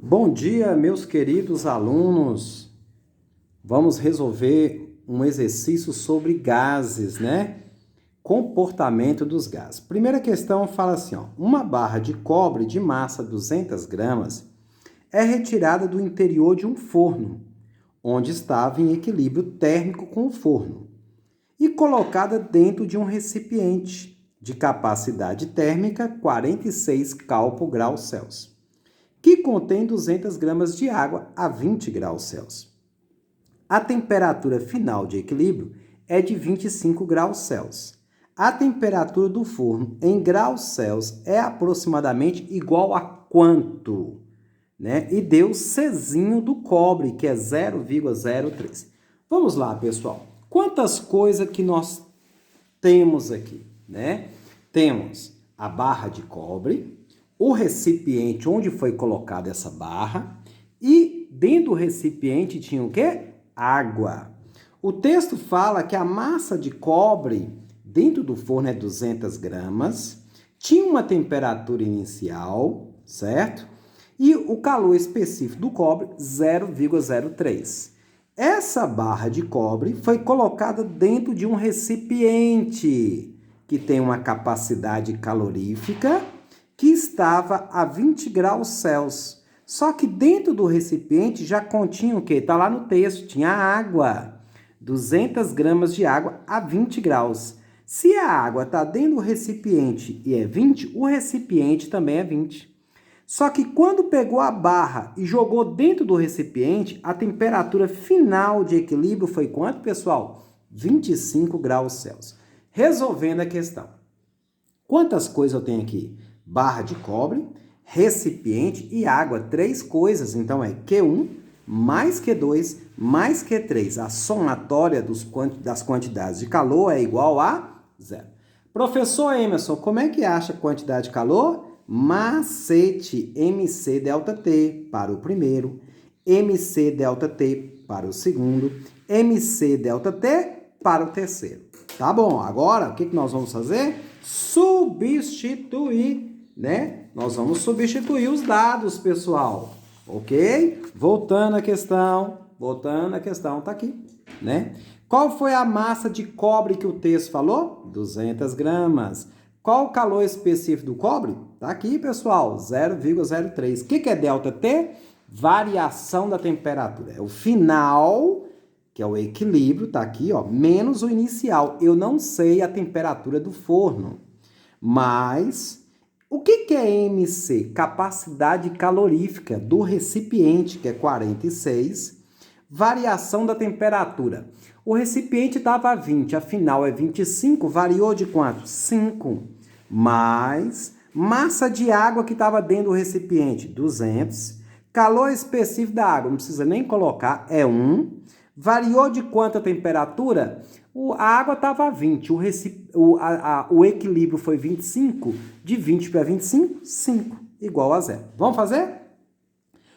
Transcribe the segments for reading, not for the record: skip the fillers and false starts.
Bom dia, meus queridos alunos. Vamos resolver um exercício sobre gases, né? Comportamento dos gases. Primeira questão fala assim, ó, uma barra de cobre de massa 200 gramas é retirada do interior de um forno, onde estava em equilíbrio térmico com o forno, e colocada dentro de um recipiente de capacidade térmica 46 cal por grau Celsius, que contém 200 gramas de água a 20 graus Celsius. A temperatura final de equilíbrio é de 25 graus Celsius. A temperatura do forno em graus Celsius é aproximadamente igual a quanto? Né? E deu o Czinho do cobre, que é 0,03. Vamos lá, pessoal. Quantas coisas que nós temos aqui, né? Temos a barra de cobre, o recipiente onde foi colocada essa barra e dentro do recipiente tinha o quê? Água. O texto fala que a massa de cobre dentro do forno é 200 gramas, tinha uma temperatura inicial, certo? E o calor específico do cobre, 0,03. Essa barra de cobre foi colocada dentro de um recipiente que tem uma capacidade calorífica que estava a 20 graus Celsius. Só que dentro do recipiente já continha o quê? Está lá no texto, tinha água. 200 gramas de água a 20 graus. Se a água está dentro do recipiente e é 20, o recipiente também é 20. Só que quando pegou a barra e jogou dentro do recipiente, a temperatura final de equilíbrio foi quanto, pessoal? 25 graus Celsius. Resolvendo a questão. Quantas coisas eu tenho aqui? Barra de cobre, recipiente e água. 3 coisas. Então é Q1 mais Q2 mais Q3. A somatória das quantidades de calor é igual a 0. Professor Emerson, como é que acha a quantidade de calor? Macete, MC delta T para o primeiro, MC delta T para o segundo, MC delta T para o terceiro. Tá bom, agora o que nós vamos fazer? Substituir, né? Nós vamos substituir os dados, pessoal, ok? Voltando à questão, tá aqui, né? Qual foi a massa de cobre que o texto falou? 200 gramas. Qual o calor específico do cobre? Tá aqui, pessoal, 0,03. O que é delta T? Variação da temperatura. É o final, que é o equilíbrio, tá aqui, ó, menos o inicial. Eu não sei a temperatura do forno, mas o que é MC? Capacidade calorífica do recipiente, que é 46. Variação da temperatura. O recipiente estava a 20, a final é 25, variou de quanto? 5. Mais massa de água que estava dentro do recipiente, 200. Calor específico da água, não precisa nem colocar, é 1. Variou de quanta temperatura? A água estava a 20, o equilíbrio foi 25, de 20 para 25, 5, igual a 0. Vamos fazer?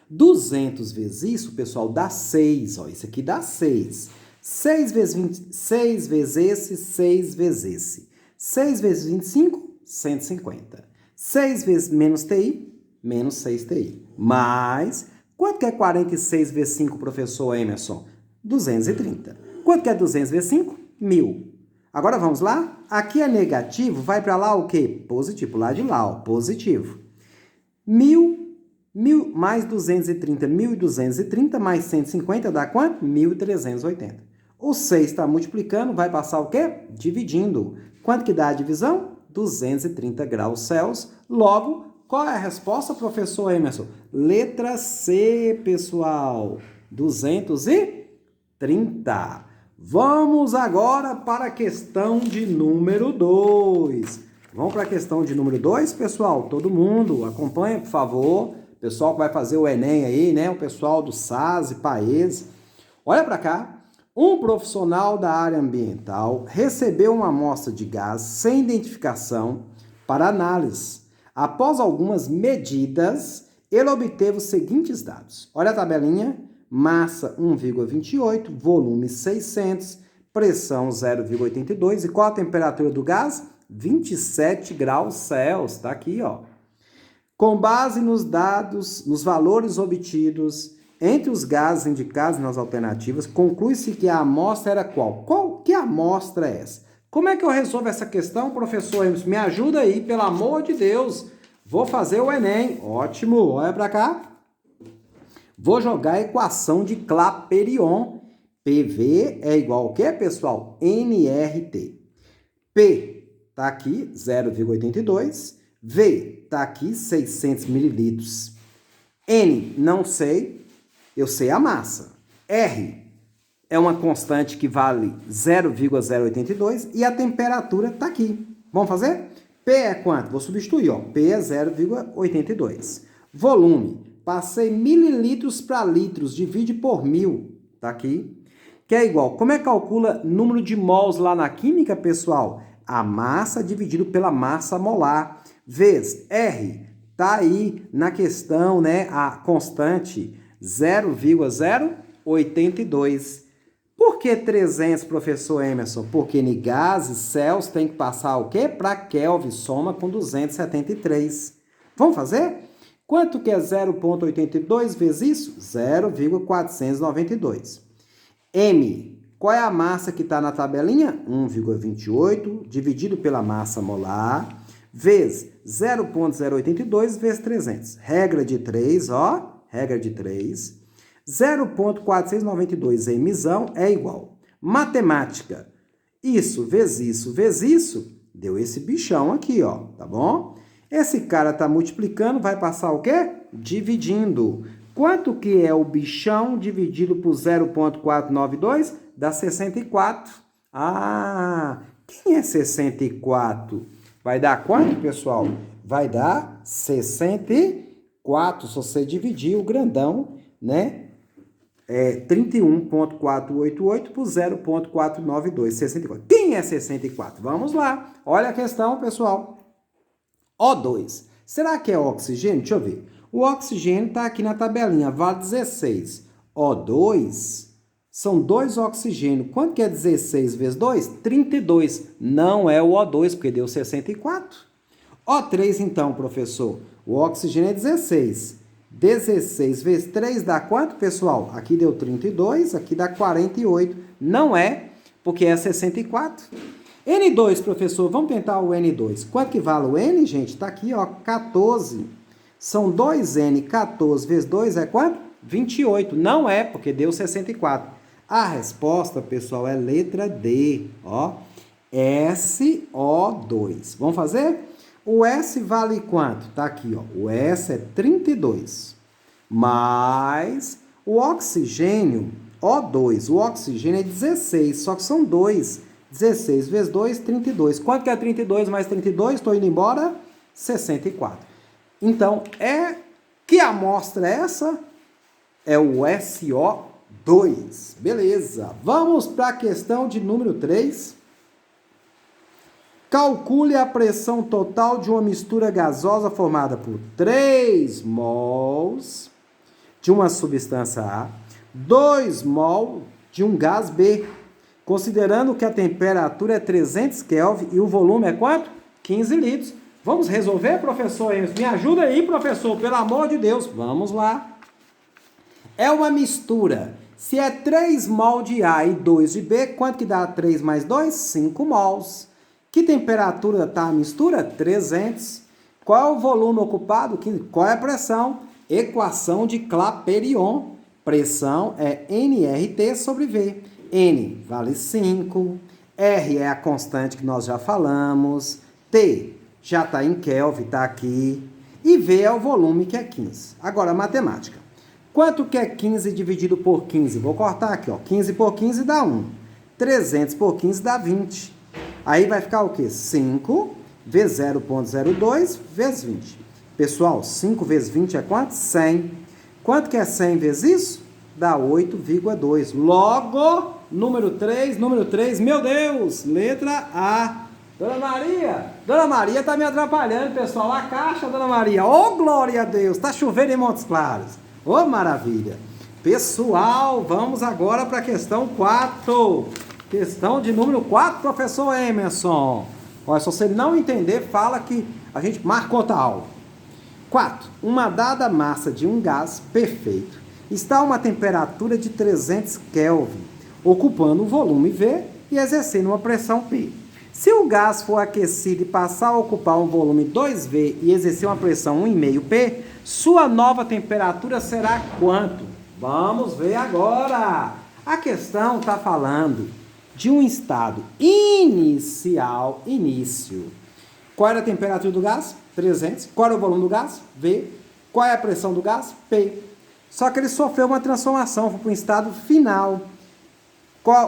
200 vezes isso, pessoal, dá 6. Ó, isso aqui dá 6. 6 vezes 20, 6 vezes esse, 6 vezes esse. 6 vezes 25, 150. 6 vezes menos TI, menos 6 TI. Mais, quanto que é 46 vezes 5, professor Emerson? 230. Quanto que é 200 vezes 5? 1000. Agora vamos lá? Aqui é negativo, vai para lá o quê? Positivo, lá de lá, ó, positivo. 1000 mais 230, 1.230 mais 150 dá quanto? 1.380. O 6 está multiplicando, vai passar o quê? Dividindo. Quanto que dá a divisão? 230 graus Celsius. Logo, qual é a resposta, professor Emerson? Letra C, pessoal. 230. Vamos agora para a questão de número 2. Vamos para a questão de número 2, pessoal? Todo mundo, acompanha, por favor. Pessoal que vai fazer o Enem aí, né? O pessoal do SAS e Paes. Olha para cá. Um profissional da área ambiental recebeu uma amostra de gás sem identificação para análise. Após algumas medidas, ele obteve os seguintes dados. Olha a tabelinha. Massa 1,28, volume 600, pressão 0,82. E qual a temperatura do gás? 27 graus Celsius. Tá aqui, ó. Com base nos dados, nos valores obtidos entre os gases indicados nas alternativas, conclui-se que a amostra era qual? Que amostra é essa? Como é que eu resolvo essa questão, professor Emerson? Me ajuda aí, pelo amor de Deus. Vou fazer o Enem. Ótimo, olha para cá. Vou jogar a equação de Clapeyron. PV é igual ao quê, pessoal? nRT. P está aqui, 0,82. V está aqui, 600 mililitros. N, não sei. Eu sei a massa. R é uma constante que vale 0,082 e a temperatura está aqui. Vamos fazer? P é quanto? Vou substituir, ó. P é 0,82. Volume. Passei mililitros para litros, divide por 1000. Tá aqui. Que é igual. Como é que calcula número de mols lá na química, pessoal? A massa dividido pela massa molar. Vezes R. Tá aí na questão, né? A constante 0,082. Por que 300, professor Emerson? Porque em gases, Celsius tem que passar o quê? Para Kelvin, soma com 273. Vamos fazer? Quanto que é 0,82 vezes isso? 0,492. M, qual é a massa que está na tabelinha? 1,28 dividido pela massa molar, vezes 0,082 vezes 300. Regra de 3, ó, regra de 3. 0,492 emissão é igual. Matemática. Isso vezes isso, deu esse bichão aqui, ó, tá bom? Esse cara tá multiplicando, vai passar o quê? Dividindo. Quanto que é o bichão dividido por 0,492? Dá 64. Ah, quem é 64? Vai dar quanto, pessoal? Vai dar 64. Se você dividir o grandão, né? 31,488 por 0,492, 64. Quem é 64? Vamos lá. Olha a questão, pessoal. O2. Será que é oxigênio? Deixa eu ver. O oxigênio está aqui na tabelinha, vale 16. O2 são 2 oxigênio. Quanto que é 16 vezes 2? 32. Não é o O2, porque deu 64. O3, então, professor. O oxigênio é 16. 16 vezes 3 dá quanto, pessoal? Aqui deu 32, aqui dá 48. Não é, porque é 64. N2, professor, vamos tentar o N2. Quanto que vale o N, gente? Tá aqui, ó, 14. São 2N, 14 vezes 2 é quanto? 28. Não é, porque deu 64. A resposta, pessoal, é letra D, ó. SO2. Vamos fazer? O S vale quanto? Tá aqui, ó. O S é 32. Mais o oxigênio, O2, o oxigênio é 16, só que são 2. 16 vezes 2, 32. Quanto que é 32 mais 32? Estou indo embora. 64. Então, que amostra é essa? É o SO2. Beleza. Vamos para a questão de número 3. Calcule a pressão total de uma mistura gasosa formada por 3 mols de uma substância A, 2 mol de um gás B, considerando que a temperatura é 300 Kelvin e o volume é quanto? 15 litros. Vamos resolver, professor Emerson? Me ajuda aí, professor, pelo amor de Deus. Vamos lá. É uma mistura. Se é 3 mol de A e 2 de B, quanto que dá 3 mais 2? 5 mols. Que temperatura está a mistura? 300. Qual é o volume ocupado? Qual é a pressão? Equação de Clapeyron. Pressão é nRT sobre V. N vale 5. R é a constante que nós já falamos. T já está em Kelvin, está aqui. E V é o volume, que é 15. Agora, matemática. Quanto que é 15 dividido por 15? Vou cortar aqui, ó. 15 por 15 dá 1. 300 por 15 dá 20. Aí vai ficar o quê? 5 vezes 0,02 vezes 20. Pessoal, 5 vezes 20 é quanto? 100. Quanto que é 100 vezes isso? Dá 8,2. Logo, número 3, meu Deus, letra A. Dona Maria tá me atrapalhando, pessoal. A caixa, Dona Maria. Ô, glória a Deus, tá chovendo em Montes Claros. Ô, maravilha. Pessoal, vamos agora para a questão 4. Questão de número 4, professor Emerson. Olha, se você não entender, fala que a gente marca outra aula. 4. Uma dada massa de um gás perfeito está a uma temperatura de 300 Kelvin, ocupando o volume V e exercendo uma pressão P. Se o gás for aquecido e passar a ocupar um volume 2V e exercer uma pressão 1,5 P, sua nova temperatura será quanto? Vamos ver agora! A questão está falando de um estado inicial, início. Qual era a temperatura do gás? 300. Qual era o volume do gás? V. Qual é a pressão do gás? P. Só que ele sofreu uma transformação, foi para um estado final.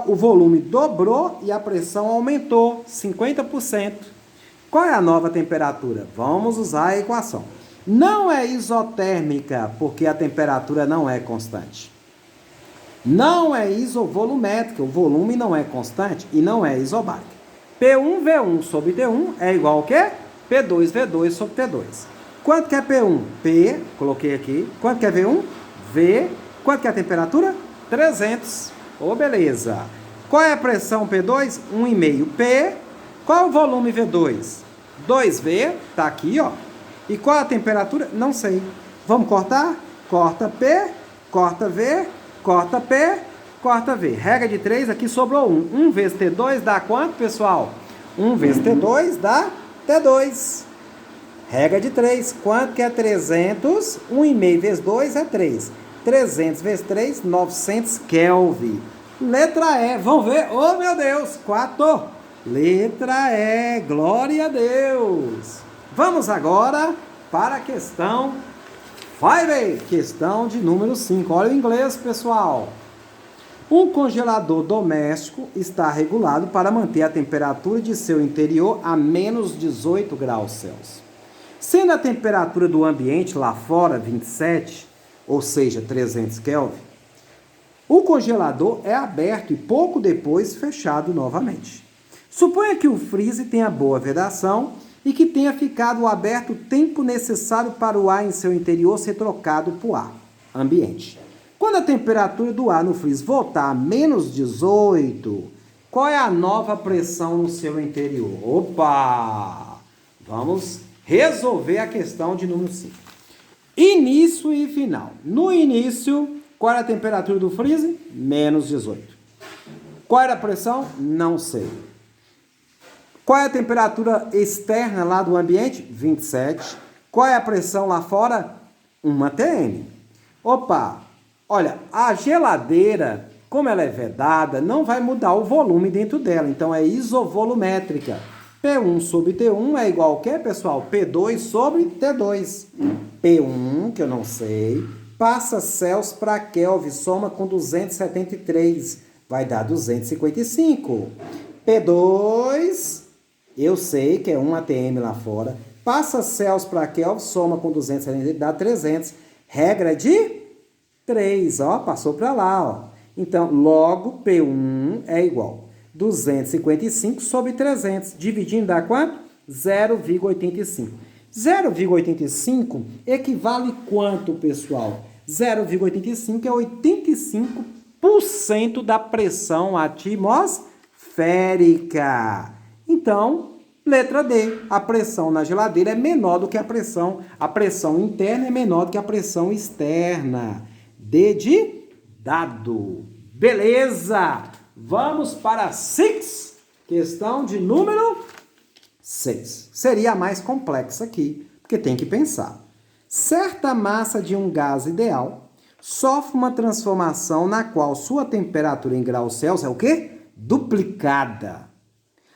O volume dobrou e a pressão aumentou 50%. Qual é a nova temperatura? Vamos usar a equação. Não é isotérmica, porque a temperatura não é constante. Não é isovolumétrica, o volume não é constante e não é isobárica. P1V1 sobre T1 é igual ao quê? P2V2 sobre T2. Quanto que é P1? P, coloquei aqui. Quanto que é V1? V. Quanto que é a temperatura? 300. Ô, beleza. Qual é a pressão P2? 1,5 P. Qual é o volume V2? 2V, tá aqui, ó. E qual é a temperatura? Não sei. Vamos cortar? Corta P, corta V, corta P, corta V. Regra de 3, aqui sobrou 1. 1 vezes T2 dá quanto, pessoal? 1 vezes T2 dá T2. Regra de 3. Quanto que é 300? 1,5 vezes 2 é 3. 300 vezes 3, 900 Kelvin. Letra E. Vamos ver? Oh, meu Deus. 4. Letra E. Glória a Deus. Vamos agora para a questão 5. Questão de número 5. Olha o inglês, pessoal. Um congelador doméstico está regulado para manter a temperatura de seu interior a menos 18 graus Celsius. Sendo a temperatura do ambiente lá fora 27, ou seja, 300 Kelvin, o congelador é aberto e pouco depois fechado novamente. Suponha que o freezer tenha boa vedação e que tenha ficado aberto o tempo necessário para o ar em seu interior ser trocado por ar ambiente. Quando a temperatura do ar no freezer voltar a menos 18, qual é a nova pressão no seu interior? Opa! Vamos resolver a questão de número 5. Início e final. No início, qual era a temperatura do freezer? Menos 18. Qual era a pressão? Não sei. Qual é a temperatura externa lá do ambiente? 27. Qual é a pressão lá fora? 1 atm. Opa! Olha, a geladeira, como ela é vedada, não vai mudar o volume dentro dela. Então, é isovolumétrica. P1 sobre T1 é igual ao quê, pessoal? P2 sobre T2. P1, que eu não sei, passa Celsius para Kelvin, soma com 273, vai dar 255. P2, eu sei que é 1 atm lá fora, passa Celsius para Kelvin, soma com 273, dá 300. Regra de 3, ó, passou para lá, ó. Então, logo, P1 é igual 255 sobre 300. Dividindo dá quanto? 0,85. 0,85 equivale quanto, pessoal? 0,85 é 85% da pressão atmosférica. Então, letra D, a pressão na geladeira é menor do que a pressão interna é menor do que a pressão externa. D de dado. Beleza! Vamos para 6, questão de número 6. Seria a mais complexa aqui, porque tem que pensar. Certa massa de um gás ideal sofre uma transformação na qual sua temperatura em graus Celsius é o quê? Duplicada.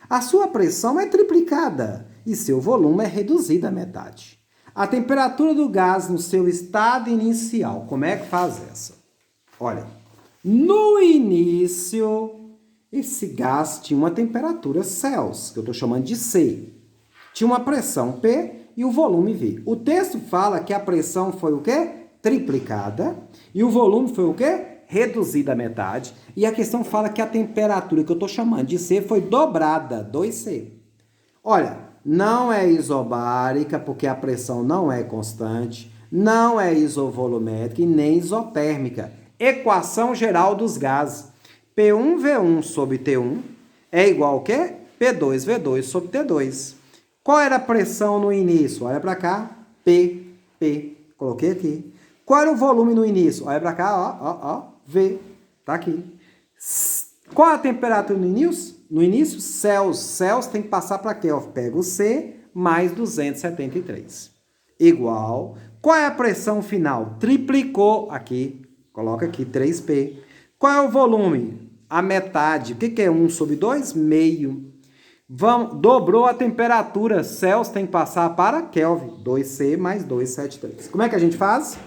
A sua pressão é triplicada e seu volume é reduzido à metade. A temperatura do gás no seu estado inicial, como é que faz essa? Olha, no início, esse gás tinha uma temperatura Celsius, que eu estou chamando de C. Tinha uma pressão P e o volume V. O texto fala que a pressão foi o quê? Triplicada. E o volume foi o quê? Reduzido à metade. E a questão fala que a temperatura que eu estou chamando de C foi dobrada, 2C. Olha, não é isobárica, porque a pressão não é constante. Não é isovolumétrica e nem isotérmica. Equação geral dos gases. P1V1 sobre T1 é igual ao quê? P2V2 sobre T2. Qual era a pressão no início? Olha para cá. P. P. Coloquei aqui. Qual era o volume no início? Olha para cá, V. Tá aqui. Qual a temperatura no início? No início, Celsius. Celsius tem que passar para Kelvin. Pega o C mais 273. Igual. Qual é a pressão final? Triplicou aqui. Coloca aqui, 3P. Qual é o volume? A metade. O que é 1 sobre 2? Meio. Dobrou a temperatura. Celsius tem que passar para Kelvin. 2C mais 273. Como é que a gente faz?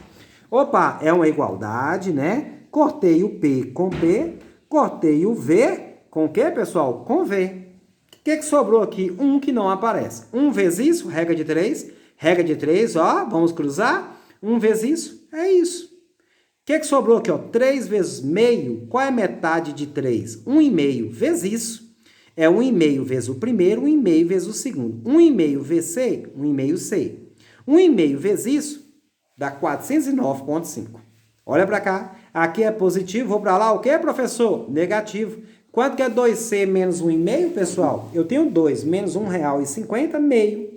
Opa, é uma igualdade, né? Cortei o P com P. Cortei o V com o quê, pessoal? Com V. O que sobrou aqui? 1 que não aparece. 1 vezes isso, regra de 3. Regra de 3, ó, vamos cruzar. 1 vezes isso, é isso. O que sobrou aqui, ó? 3 vezes meio. Qual é a metade de 3? 1,5 vezes isso. É 1,5 vezes o primeiro, 1,5 vezes o segundo. 1,5 vezes C, 1,5 C. 1,5 vezes isso, dá 409,5. Olha para cá. Aqui é positivo, vou para lá. O que, professor? Negativo. Quanto que é 2C menos 1,5, pessoal? Eu tenho 2 menos R$1,50, meio.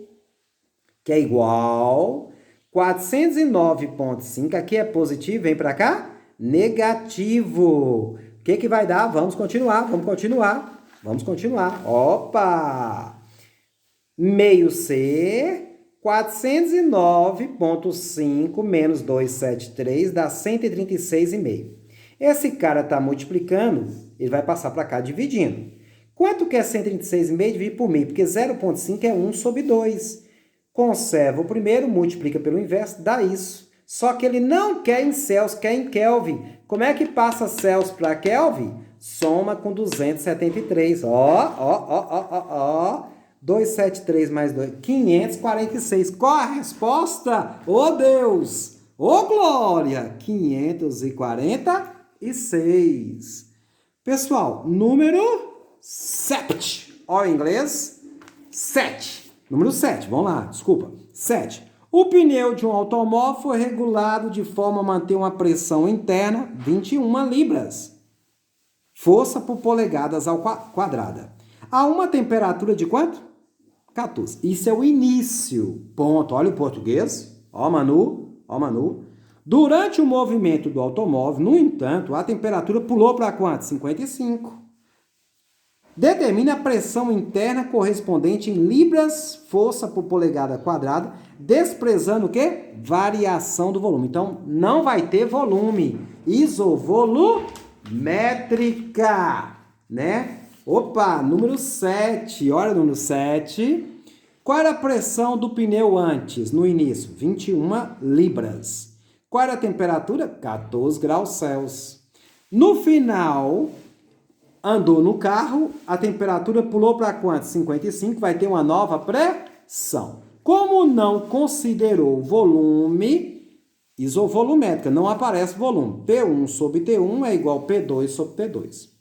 Que é igual 409,5. Aqui é positivo, vem para cá. Negativo. O que vai dar? Vamos continuar. Opa! Meio C, 409,5 menos 273 dá 136,5. Esse cara está multiplicando, ele vai passar para cá dividindo. Quanto que é 136,5 dividido por meio? Porque 0,5 é 1 sobre 2. Conserva o primeiro, multiplica pelo inverso, dá isso. Só que ele não quer em Celsius, quer em Kelvin. Como é que passa Celsius para Kelvin? Soma com 273. 273 mais 2, 546. Qual a resposta? Ô Deus! Ô glória! 546. Pessoal, número 7. Olha o inglês. 7. Número 7. Vamos lá, desculpa. 7. O pneu de um automóvel foi regulado de forma a manter uma pressão interna 21 libras. Força por polegadas ao quadrada. A uma temperatura de quanto? 14. Isso é o início. Ponto. Olha o português. Ó, Manu. Durante o movimento do automóvel, no entanto, a temperatura pulou para quanto? 55. Determine a pressão interna correspondente em libras, força por polegada quadrada, desprezando o quê? Variação do volume. Então, não vai ter volume. Isovolumétrica, né? Opa, número 7. Olha o número 7. Qual era a pressão do pneu antes, no início? 21 libras. Qual era a temperatura? 14 graus Celsius. No final, andou no carro, a temperatura pulou para quanto? 55, vai ter uma nova pressão. Como não considerou volume, isovolumétrica, não aparece volume. P1 sobre T1 é igual a P2 sobre T2.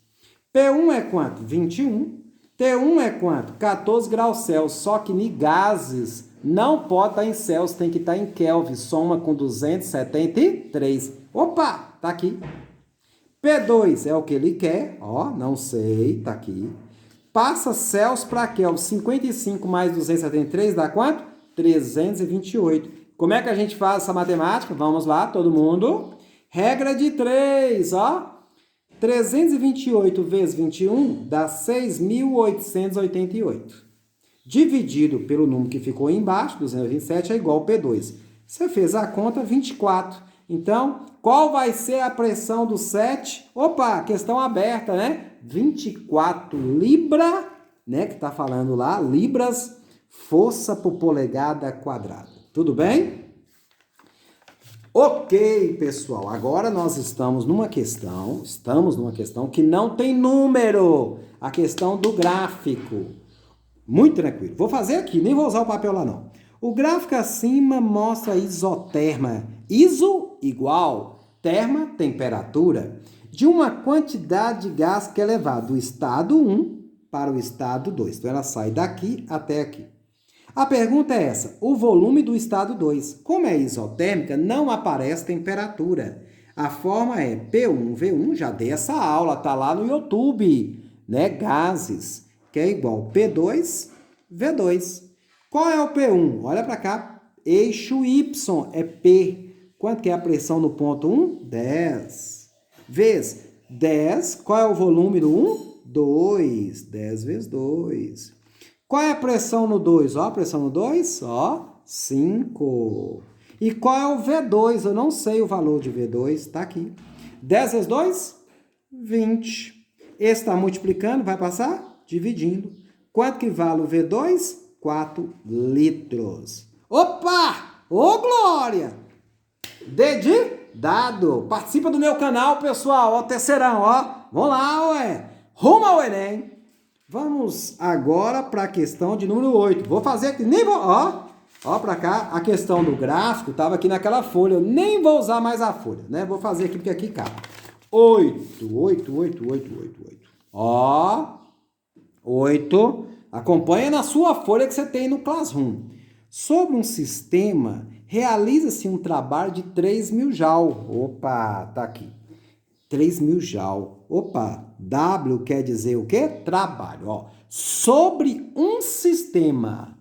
P1 é quanto? 21. T1 é quanto? 14 graus Celsius. Só que em gases não pode estar em Celsius, tem que estar em Kelvin. Soma com 273. Opa, tá aqui. P2 é o que ele quer. Ó, não sei, tá aqui. Passa Celsius para Kelvin. 55 mais 273 dá quanto? 328. Como é que a gente faz essa matemática? Vamos lá, todo mundo. Regra de 3, ó. 328 vezes 21 dá 6.888. Dividido pelo número que ficou aí embaixo, 227, é igual a P2. Você fez a conta, 24. Então, qual vai ser a pressão do 7? Opa, questão aberta, né? 24 libra, né? Que tá falando lá, libras, força por polegada quadrada. Tudo bem? Ok, pessoal, agora nós estamos numa questão que não tem número, a questão do gráfico. Muito tranquilo. Vou fazer aqui, nem vou usar o papel lá não. O gráfico acima mostra a isoterma. Iso igual, terma, temperatura, de uma quantidade de gás que é levada do estado 1 para o estado 2. Então ela sai daqui até aqui. A pergunta é essa, o volume do estado 2. Como é isotérmica, não aparece temperatura. A forma é P1V1, já dei essa aula, tá lá no YouTube, né? Gases, que é igual P2V2. Qual é o P1? Olha para cá, eixo Y é P. Quanto que é a pressão no ponto 1? 10. Vezes 10, qual é o volume do 1? 2. 10 vezes 2. Qual é a pressão no 2? Ó, a pressão no 2? Ó, 5. E qual é o V2? Eu não sei o valor de V2, tá aqui. 10 vezes 2? 20. Esse está multiplicando, vai passar? Dividindo. Quanto que vale o V2? 4 litros. Opa! Ô, Glória! Dado. Participa do meu canal, pessoal. Ó, terceirão, ó. Vamos lá, ué. Rumo ao Enem. Vamos agora para a questão de número 8. Vou fazer aqui, nem vou... Ó para cá, a questão do gráfico estava aqui naquela folha. Eu nem vou usar mais a folha, né? Vou fazer aqui porque aqui cabe. 8. Ó, 8. Acompanha na sua folha que você tem no Classroom. Sobre um sistema, realiza-se um trabalho de 3.000 Joule. Opa, tá aqui. 3.000 Joule. Opa, W quer dizer o quê? Trabalho. Ó. Sobre um sistema.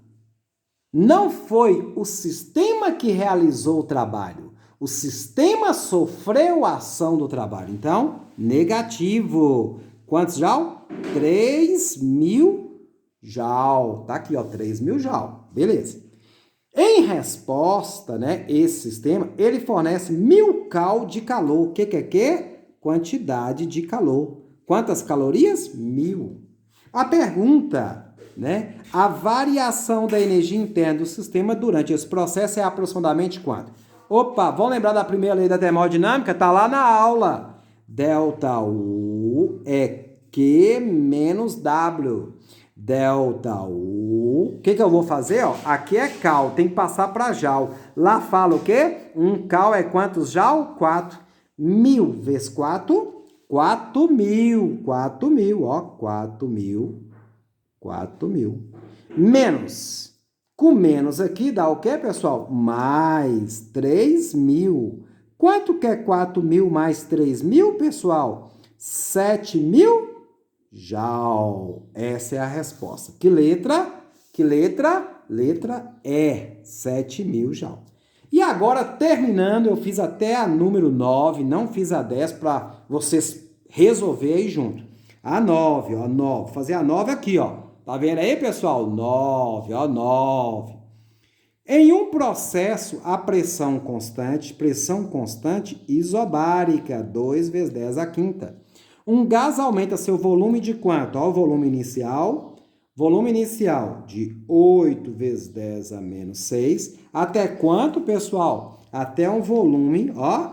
Não foi o sistema que realizou o trabalho. O sistema sofreu a ação do trabalho. Então, negativo. Quantos Joule? 3.000 Joule. Tá aqui, ó, 3.000 Joule. Beleza. Em resposta, né, esse sistema, ele fornece 1.000 cal de calor. O que é que? Quantidade de calor. Quantas calorias? 1.000. A pergunta, né, a variação da energia interna do sistema durante esse processo é aproximadamente quanto? Opa, vamos lembrar da primeira lei da termodinâmica? Tá lá na aula. Delta U é Q menos W. Delta U. O que eu vou fazer? Ó? Aqui é cal, tem que passar para joule. Lá fala o quê? Um cal é quantos joule? 4. 1.000 vezes 4? 4.000. 4.000, ó. 4.000. 4.000. Menos. Com menos aqui dá o quê, pessoal? Mais 3.000. Quanto que é 4.000 mais 3.000, pessoal? 7.000 Joule. Essa é a resposta. Que letra? Que letra? Letra E. 7.000 Joule. E agora, terminando, eu fiz até a número 9, não fiz a 10 para vocês resolverem aí junto. A 9, ó, 9. Vou fazer a 9 aqui, ó. Tá vendo aí, pessoal? 9, ó, 9. Em um processo, a pressão constante isobárica, 2 vezes 10 à quinta. Um gás aumenta seu volume de quanto? Ó, o volume inicial de 8 vezes 10 a menos 6. Até quanto, pessoal? Até um volume, ó,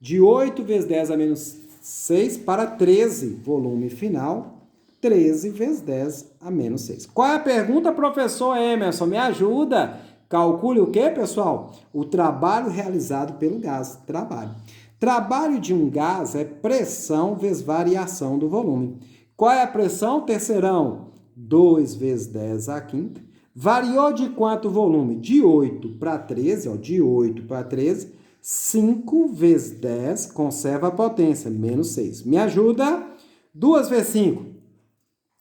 de 8 vezes 10 a menos 6 para 13. Volume final, 13 vezes 10 a menos 6. Qual é a pergunta, professor Emerson? Me ajuda. Calcule o quê, pessoal? O trabalho realizado pelo gás. Trabalho de um gás é pressão vezes variação do volume. Qual é a pressão, terceirão? 2 vezes 10 à quinta. Variou de quanto volume? De 8 para 13, ó, de 8 para 13. 5 vezes 10, conserva a potência, menos 6. Me ajuda? 2 vezes 5,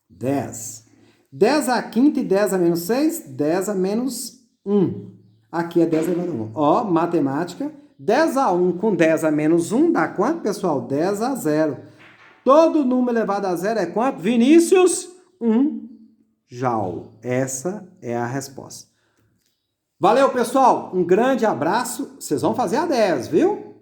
10. 10 à quinta e 10 a menos 6, 10 a menos 1. Aqui é 10 elevado a 1. Ó, matemática. 10 a 1 com 10 a menos 1 dá quanto, pessoal? 10 a 0. Todo número elevado a 0 é quanto? Vinícius? 1 Joule. Essa é a resposta. Valeu, pessoal. Um grande abraço. Vocês vão fazer a 10, viu?